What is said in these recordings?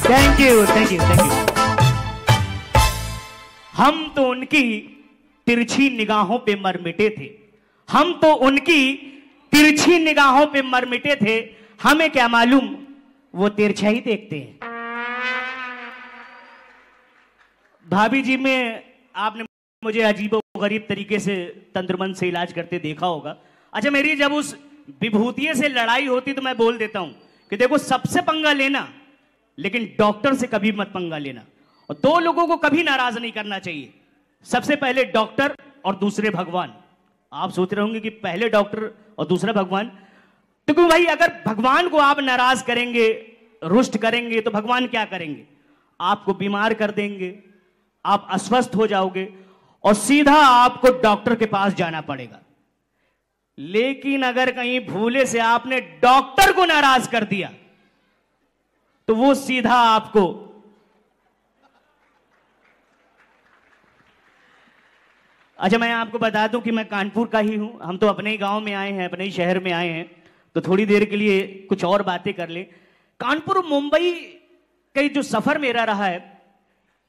Thank you thank you thank you. हम तो उनकी तिरछी निगाहों पे मर मिटे थे, हम तो उनकी तिरछी निगाहों पे मर मिटे थे, हमें क्या मालूम वो तिरछा ही देखते हैं। भाभी जी में आपने मुझे अजीबो गरीब तरीके से तंत्रमन से इलाज करते देखा होगा। अच्छा, मेरी जब उस विभूतिये से लड़ाई होती तो मैं बोल देता हूं कि देखो, सबसे पंगा लेना लेकिन डॉक्टर से कभी मत पंगा लेना, और दो लोगों को कभी नाराज नहीं करना चाहिए। सबसे पहले डॉक्टर और दूसरे भगवान। आप सोच रहे होंगे कि पहले डॉक्टर और दूसरा भगवान, तो क्यों भाई, अगर भगवान को आप नाराज करेंगे, रुष्ट करेंगे, तो भगवान क्या करेंगे? आपको बीमार कर देंगे, आप अस्वस्थ हो जाओगे और सीधा आपको डॉक्टर के पास जाना पड़ेगा। लेकिन अगर कहीं भूले से आपने डॉक्टर को नाराज कर दिया तो वो सीधा आपको अच्छा, मैं आपको बता दूं कि मैं कानपुर का ही हूं। हम तो अपने ही गांव में आए हैं, अपने ही शहर में आए हैं, तो थोड़ी देर के लिए कुछ और बातें कर ले। कानपुर मुंबई का जो सफर मेरा रहा है,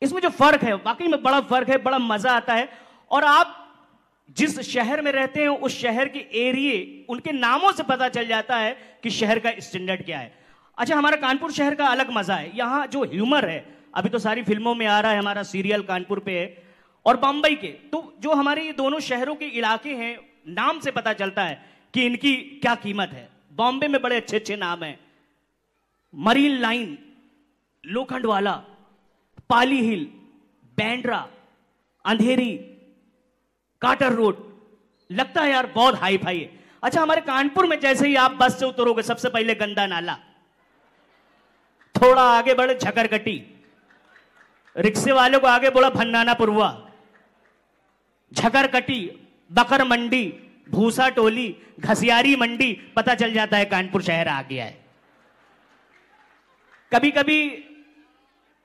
इसमें जो फर्क है, वाकई में बड़ा फर्क है, बड़ा मजा आता है। और आप जिस शहर में रहते हैं उस शहर के एरिए, उनके नामों से पता चल जाता है कि शहर का स्टैंडर्ड क्या है। अच्छा, हमारा कानपुर शहर का अलग मजा है। यहां जो ह्यूमर है, अभी तो सारी फिल्मों में आ रहा है, हमारा सीरियल कानपुर पे है, और बंबई के, तो जो हमारे ये दोनों शहरों के इलाके हैं, नाम से पता चलता है कि इनकी क्या कीमत है। बॉम्बे में बड़े अच्छे अच्छे नाम हैं, मरीन लाइन, लोखंडवाला, पाली हिल, बैंड्रा, अंधेरी, काटर रोड, लगता है यार बहुत हाई फाई है। अच्छा, हमारे कानपुर में जैसे ही आप बस से उतरोगे, सबसे पहले गंदा नाला, थोड़ा आगे बढ़े झकरकटी, रिक्शे वाले को आगे बोला भन्नाना पुरवा, झकरकटी, बकर मंडी, भूसा टोली, घसियारी मंडी, पता चल जाता है कानपुर शहर आ गया है। कभी कभी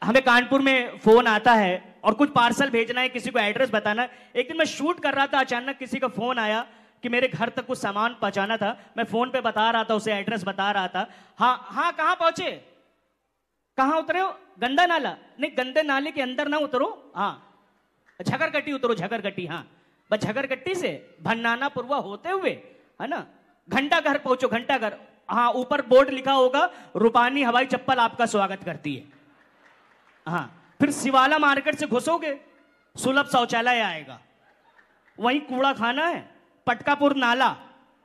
हमें कानपुर में फोन आता है और कुछ पार्सल भेजना है, किसी को एड्रेस बताना है। एक दिन मैं शूट कर रहा था, अचानक किसी का फोन आया कि मेरे घर तक कुछ सामान पहुंचाना था। मैं फोन पे बता रहा था, उसे एड्रेस बता रहा था। हाँ, कहां पहुंचे, कहां उतरे हो? गंदा नाला? नहीं, गंदे नाले के अंदर ना उतरो, हाँ झकरकट्टी उतरो, झकरकट्टी, हाँ बस झकरकट्टी से भन्नाना पुरवा होते हुए, है ना, घंटा घर पहुंचो, घंटा घर, हाँ ऊपर बोर्ड लिखा होगा, रूपानी हवाई चप्पल आपका स्वागत करती है। हाँ, फिर शिवाला मार्केट से घुसोगे, सुलभ शौचालय आएगा, वहीं कूड़ा खाना है, पटकापुर नाला,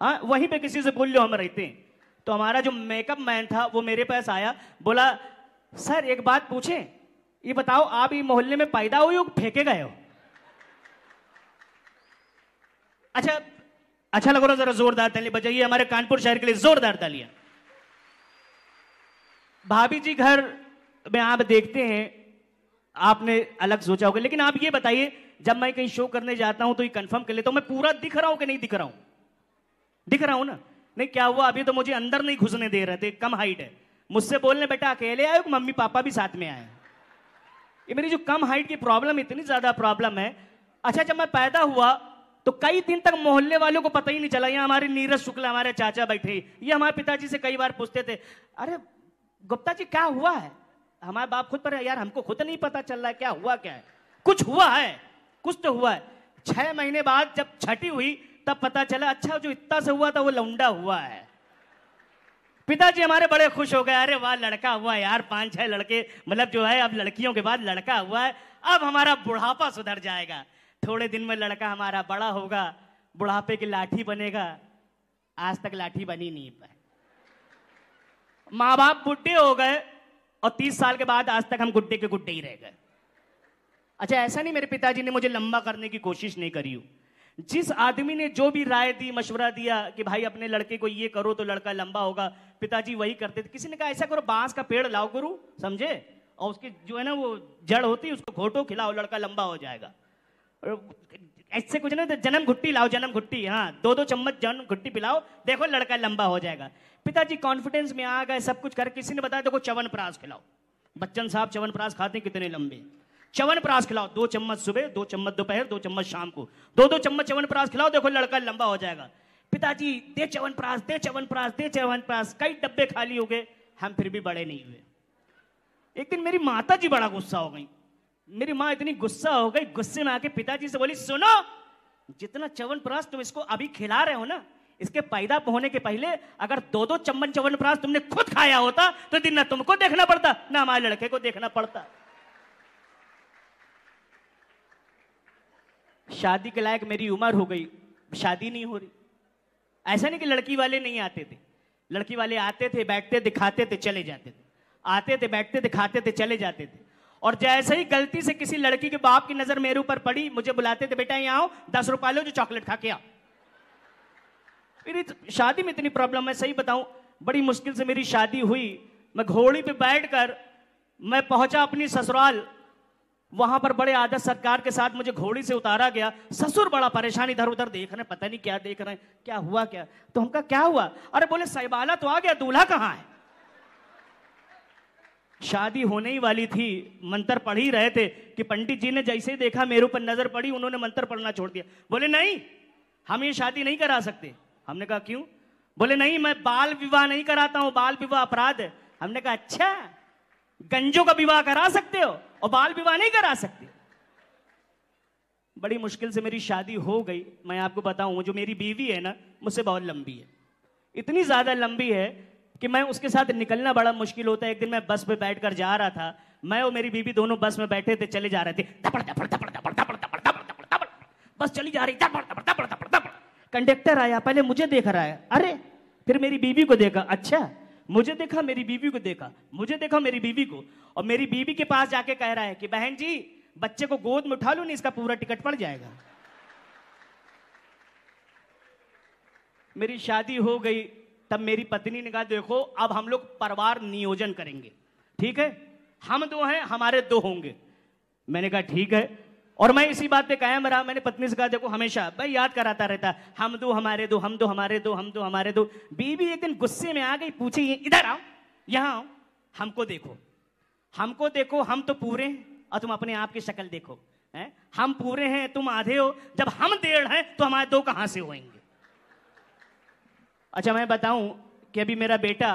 हाँ वहीं पे किसी से बोल लो हम रहते हैं। तो हमारा जो मेकअप मैन था वो मेरे पास आया, बोला सर एक बात पूछें, ये बताओ आप ये मोहल्ले में पैदा हुए हो फेंके गए हो? अच्छा लग रहा, जरा जोरदार तालियां बजाइए हमारे कानपुर शहर के लिए, जोरदार तालियां। भाभी जी घर में आप देखते हैं, आपने अलग सोचा होगा, लेकिन आप ये बताइए, जब मैं कहीं शो करने जाता हूं तो ये कंफर्म कर लेता हूं मैं पूरा दिख रहा हूं कि नहीं दिख रहा हूं? दिख रहा हूं ना? नहीं, क्या हुआ, अभी तो मुझे अंदर नहीं घुसने दे रहे थे, कम हाइट है। मुझसे बोलने बेटा अकेले आए हो, मम्मी पापा भी साथ में आए? ये मेरी जो कम हाइट की प्रॉब्लम, इतनी ज्यादा प्रॉब्लम है। अच्छा, जब मैं पैदा हुआ तो कई दिन तक मोहल्ले वालों को पता ही नहीं चला। यहाँ हमारे नीरज शुक्ला, हमारे चाचा बैठे, ये हमारे पिताजी से कई बार पूछते थे, अरे गुप्ता जी क्या हुआ है? हमारे बाप खुद पर यार, हमको खुद नहीं पता चल रहा है क्या हुआ, क्या है, कुछ हुआ है, कुछ तो हुआ है। 6 महीने बाद जब छठी हुई तब पता चला, अच्छा जो इतना से हुआ था वो लौंडा हुआ है। पिताजी हमारे बड़े खुश हो गए, अरे वाह लड़का हुआ यार, 5-6 लड़के, मतलब जो है अब लड़कियों के बाद लड़का हुआ है, अब हमारा बुढ़ापा सुधर जाएगा। थोड़े दिन में लड़का हमारा बड़ा होगा, बुढ़ापे की लाठी बनेगा। आज तक लाठी बनी नहीं पाए, माँ बाप बुढ़े हो गए और 30 साल के बाद आज तक हम गुड्डे के गुड्डे ही रह गए। अच्छा, ऐसा नहीं मेरे पिताजी ने मुझे लंबा करने की कोशिश नहीं करी हो। जिस आदमी ने जो भी राय दी, मशवरा दिया कि भाई अपने लड़के को ये करो तो लड़का लंबा होगा, पिताजी वही करते थे। किसी ने कहा ऐसा करो, बांस का पेड़ लाओ गुरु, समझे, और उसकी जो है ना वो जड़ होती है उसको घोटो, खिलाओ, लड़का लंबा हो जाएगा। ऐसे कुछ नहीं, तो जन्म घुट्टी लाओ, जन्म घुट्टी, हाँ 2-2 चम्मच जन्म घुट्टी पिलाओ, देखो लड़का लंबा हो जाएगा। पिताजी कॉन्फिडेंस में आ गए, सब कुछ कर, किसी ने बताया देखो च्यवनप्राश खिलाओ, बच्चन साहब च्यवनप्राश खाते हैं कितने लंबे, च्यवनप्राश खिलाओ, 2 चम्मच सुबह, 2 चम्मच दोपहर, 2 चम्मच शाम को, 2-2 चम्मच च्यवनप्राश खिलाओ, देखो लड़का लंबा हो जाएगा। पिताजी दे च्यवनप्राश, दे च्यवनप्राश, दे च्यवनप्राश, कई डब्बे खाली हो गए, हम फिर भी बड़े नहीं हुए। एक दिन मेरी माता जी बड़ा गुस्सा हो गई। मेरी माँ इतनी गुस्सा हो गई, गुस्से में आके पिताजी से बोली, सुनो, जितना च्यवनप्राश तुम इसको अभी खिला रहे हो ना, इसके पैदा होने के पहले अगर 2-2 चम्मच च्यवनप्राश तुमने खुद खाया होता तो दिन ना तुमको देखना पड़ता ना हमारे लड़के को देखना पड़ता। शादी के लायक मेरी उम्र हो गई, शादी नहीं हो रही। ऐसा नहीं कि लड़की वाले नहीं आते थे, लड़की वाले आते थे, बैठते थे, खाते थे, चले जाते थे, आते थे, बैठते थे, खाते थे, चले जाते थे। और जैसे ही गलती से किसी लड़की के बाप की नजर मेरे ऊपर पड़ी, मुझे बुलाते थे, बेटा यहाँ आओ, 10 रुपए लो, जो चॉकलेट खा के आओ। मेरी शादी में इतनी प्रॉब्लम है, सही बताऊं, बड़ी मुश्किल से मेरी शादी हुई। मैं घोड़ी पे बैठकर मैं पहुंचा अपनी ससुराल। वहां पर बड़े आदर सत्कार के साथ मुझे घोड़ी से उतारा गया। ससुर बड़ा परेशान, इधर उधर देख रहे हैं, पता नहीं क्या देख रहे हैं, क्या हुआ क्या। तो हमका क्या हुआ? अरे बोले साहिबाला तो आ गया, दूल्हा कहाँ है? शादी होने ही वाली थी, मंत्र पढ़ ही रहे थे कि पंडित जी ने जैसे ही देखा मेरे ऊपर नजर पड़ी, उन्होंने मंत्र पढ़ना छोड़ दिया। बोले नहीं, हम ये शादी नहीं करा सकते। हमने कहा क्यों? बोले नहीं, मैं बाल विवाह नहीं कराता हूं, बाल विवाह अपराध है। हमने कहा अच्छा, गंजों का विवाह करा सकते हो और बाल विवाह नहीं करा सकते? बड़ी मुश्किल से मेरी शादी हो गई। मैं आपको बताऊं, जो मेरी बीवी है ना, मुझसे बहुत लंबी है, इतनी ज्यादा लंबी है कि मैं उसके साथ निकलना बड़ा मुश्किल होता है। एक दिन मैं बस पे बैठकर जा रहा था, मैं और मेरी बीवी दोनों बस में बैठे थे, चले जा रहे थे, धपड़ धपड़ धपड़ धपड़ धपड़ धपड़ धपड़ धपड़, बस चली जा रही, धपड़ धपड़ धपड़ धपड़ धपड़। कंडक्टर आया, पहले मुझे देख रहा है, अरे, फिर मेरी बीवी को देखा, अच्छा, मुझे देखा, मेरी बीवी को देखा, मुझे देखा, मेरी बीवी को, और मेरी बीवी के पास जाके कह रहा है कि बहन जी, बच्चे को गोद में उठा लो, नहीं इसका पूरा टिकट पड़ जाएगा। मेरी शादी हो गई, तब मेरी पत्नी ने कहा देखो अब हम लोग परिवार नियोजन करेंगे, ठीक है, हम 2 हैं, हमारे 2 होंगे। मैंने कहा ठीक है, और मैं इसी बात पे कायम रहा। मैंने पत्नी से कहा देखो, हमेशा भाई याद कराता रहता, हम 2 हमारे 2, हम 2 हमारे 2, हम 2 हमारे 2। बीवी एक दिन गुस्से में आ गई, पूछी इधर आओ, यहां आओ, हमको देखो, हमको देखो, हम तो पूरे हैं और तुम अपने आप की शक्ल देखो, हैं? हम पूरे हैं, तुम आधे हो, जब हम 1.5 हैं तो हमारे 2 कहां से होंगे? अच्छा मैं बताऊं कि अभी मेरा बेटा,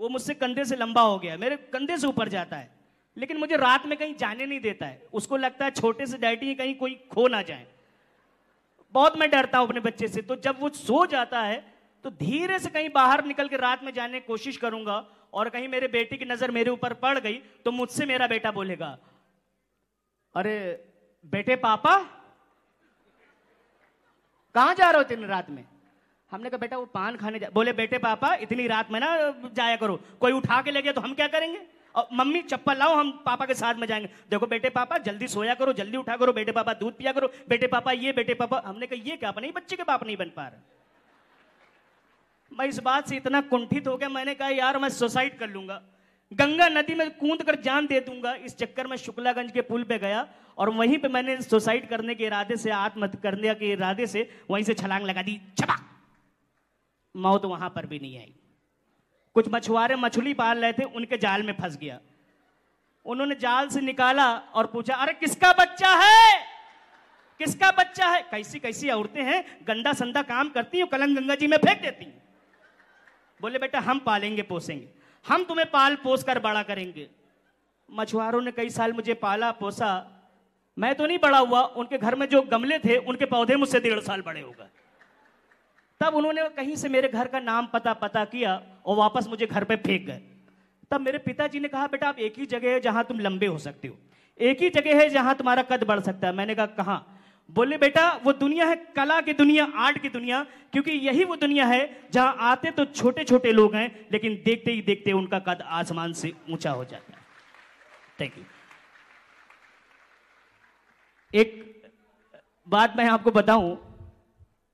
वो मुझसे कंधे से लंबा हो गया, मेरे कंधे से ऊपर जाता है, लेकिन मुझे रात में कहीं जाने नहीं देता है। उसको लगता है छोटे से डैडी कहीं कोई खो ना जाए। बहुत मैं डरता हूं अपने बच्चे से। तो जब वो सो जाता है तो धीरे से कहीं बाहर निकल के रात में जाने की कोशिश करूंगा, और कहीं मेरे बेटे की नजर मेरे ऊपर पड़ गई तो मुझसे मेरा बेटा बोलेगा, अरे बेटे पापा कहां जा रहे हो इतनी रात में? हमने कहा बेटा वो पान खाने जा। बोले बेटे पापा इतनी रात में ना जाया करो, कोई उठा के ले गया तो हम क्या करेंगे? और मम्मी चप्पल लाओ, हम पापा के साथ में जाएंगे। देखो बेटे पापा जल्दी सोया करो, जल्दी उठा करो, बेटे पापा दूध पिया करो, बेटे पापा ये, बेटे पापा। हमने कहा ये क्या, अपने बच्चे के बाप नहीं बन पा रहे। मैं इस बात से इतना कुंठित हो गया, मैंने कहा यार मैं सुसाइड कर लूंगा, गंगा नदी में कूद कर जान दे दूंगा। इस चक्कर में शुक्लागंज के पुल पे गया और वहीं पे मैंने सुसाइड करने के इरादे से, आत्महत्या करने के इरादे से वहीं से छलांग लगा दी, छपा। मौत वहां पर भी नहीं आई। कुछ मछुआरे मछली पाल रहे थे, उनके जाल में फंस गया। उन्होंने जाल से निकाला और पूछा अरे किसका बच्चा है, किसका बच्चा है? कैसी कैसी औरतें हैं, गंदा संदा काम करती हैं, कलंग गंगा जी में फेंक देती हैं। बोले बेटा हम पालेंगे पोसेंगे, हम तुम्हें पाल पोस कर बड़ा करेंगे। मछुआरों ने कई साल मुझे पाला पोसा, मैं तो नहीं बड़ा हुआ, उनके घर में जो गमले थे उनके पौधे मुझसे 1.5 साल बड़े हो गए। तब उन्होंने कहीं से मेरे घर का नाम पता किया और वापस मुझे घर पे फेंक गए। तब मेरे पिताजी ने कहा बेटा आप एक ही जगह है जहां तुम लंबे हो सकते हो, एक ही जगह है जहां तुम्हारा कद बढ़ सकता है। मैंने कहा कहां? बोले बेटा वो दुनिया है कला की दुनिया, आर्ट की दुनिया, क्योंकि यही वो दुनिया है जहां आते तो छोटे छोटे लोग हैं, लेकिन देखते ही देखते उनका कद आसमान से ऊंचा हो जाता है। Thank you. एक बात मैं आपको बताऊं,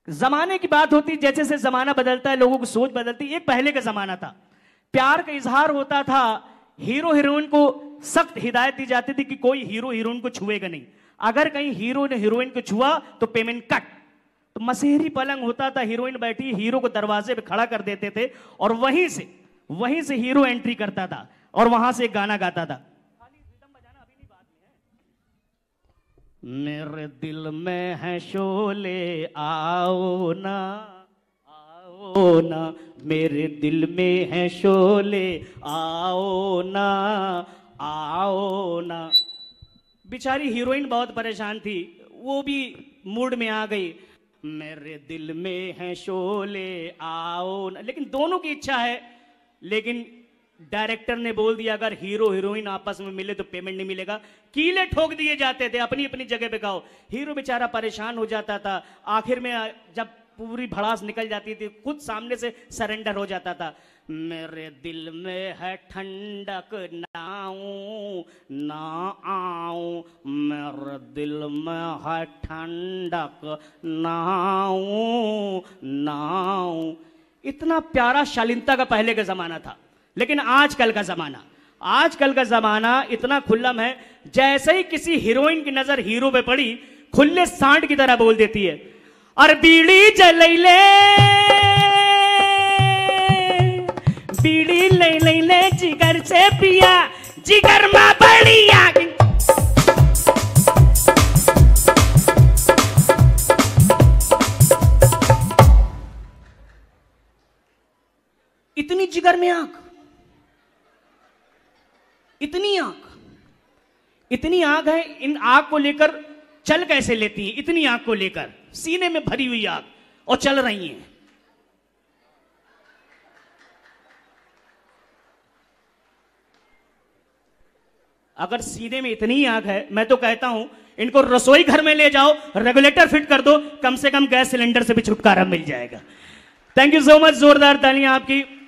जमाने की बात होती, जैसे जैसे जमाना बदलता है लोगों की सोच बदलती। एक पहले का जमाना था, प्यार का इजहार होता था, हीरो हीरोइन को सख्त हिदायत दी जाती थी कि कोई हीरो हीरोइन को छुएगा नहीं, अगर कहीं हीरो ने हीरोइन को छुआ तो पेमेंट कट। तो मसेहरी पलंग होता था, हीरोइन बैठी, हीरो को दरवाजे पे खड़ा कर देते थे और वहीं से हीरो एंट्री करता था और वहां से एक गाना गाता था, मेरे दिल में है शोले आओ ना, आओ आओ ना, मेरे दिल में है शोले, आओ ना, आओ ना। बेचारी हीरोइन बहुत परेशान थी, वो भी मूड में आ गई, मेरे दिल में है शोले, आओ ना। लेकिन दोनों की इच्छा है, लेकिन डायरेक्टर ने बोल दिया अगर हीरो हीरोइन आपस में मिले तो पेमेंट नहीं मिलेगा। कीले ठोक दिए जाते थे, अपनी अपनी जगह पे गाओ। हीरो बेचारा परेशान हो जाता था। आखिर में जब पूरी भड़ास निकल जाती थी, खुद सामने से सरेंडर हो जाता था। मेरे दिल में है ठंडक, ना आऊं ना आऊं, मेरे दिल में है ठंडक, ना आऊं ना आऊं। इतना प्यारा शालीनता का पहले का जमाना था। लेकिन आजकल का जमाना इतना खुल्लम है, जैसे ही किसी हीरोइन की नजर हीरो पे पड़ी, खुले सांड की तरह बोल देती है, और बीड़ी जलैले, बीड़ी ले ले जिगर से पिया, जिगर में बड़ी आग। इतनी जिगर में आग, इतनी आग है। इन आग को लेकर चल कैसे लेती हैं? इतनी आग को लेकर, सीने में भरी हुई आग, और चल रही हैं। अगर सीने में इतनी आग है, मैं तो कहता हूं इनको रसोई घर में ले जाओ, रेगुलेटर फिट कर दो, कम से कम गैस सिलेंडर से भी छुटकारा मिल जाएगा। थैंक यू सो मच, जोरदार तालियां आपकी।